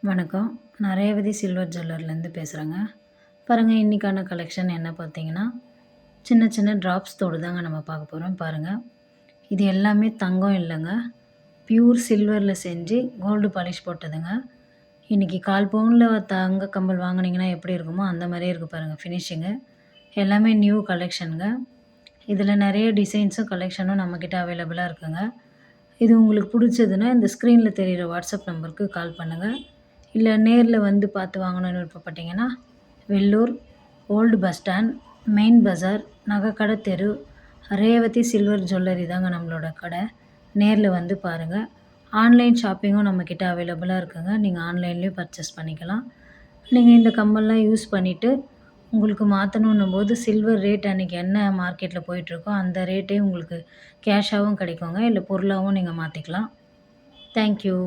வணக்கம். நான் ரேவதி சில்வர் ஜுவல்லர்லேருந்து பேசுகிறேங்க. பாருங்கள், இன்றைக்கான கலெக்ஷன் என்ன பார்த்தீங்கன்னா, சின்ன சின்ன ட்ராப்ஸ் தோடு தாங்க நம்ம பார்க்க போகிறோம். பாருங்கள், இது எல்லாமே தங்கம் இல்லைங்க, பியூர் சில்வரில் செஞ்சு கோல்டு பாலிஷ் போட்டதுங்க. இன்றைக்கி 1/4 பவுனில் தங்க கம்பல் வாங்கினீங்கன்னா எப்படி இருக்குமோ அந்த மாதிரியே இருக்குது பாருங்கள் ஃபினிஷிங்கு. எல்லாமே நியூ கலெக்ஷனுங்க. இதில் நிறைய டிசைன்ஸும் கலெக்ஷனும் நம்மக்கிட்ட அவைலபிளாக இருக்குங்க. இது உங்களுக்கு பிடிச்சதுன்னா இந்த ஸ்க்ரீனில் தெரிகிற வாட்ஸ்அப் நம்பருக்கு கால் பண்ணுங்கள். இல்லை நேரில் வந்து பார்த்து வாங்கணும்னு விருப்பப்பட்டீங்கன்னா, Vellur old bus stand, main பஜார், நகைக்கடை தெரு, ரேவதி சில்வர் ஜுவல்லரி தாங்க நம்மளோட கடை. நேரில் வந்து பாருங்கள். ஆன்லைன் ஷாப்பிங்கும் நம்மக்கிட்ட அவைலபிளாக இருக்குங்க. நீங்கள் ஆன்லைன்லேயும் பர்ச்சேஸ் பண்ணிக்கலாம். நீங்கள் இந்த கம்மல்லாம் யூஸ் பண்ணிவிட்டு உங்களுக்கு மாற்றணுன்னும் போது சில்வர் ரேட் அன்றைக்கி என்ன மார்க்கெட்டில் போயிட்டுருக்கோ அந்த ரேட்டே உங்களுக்கு கேஷாகவும் கிடைக்குங்க, இல்லை பொருளாகவும் நீங்கள் மாற்றிக்கலாம். தேங்க்யூ.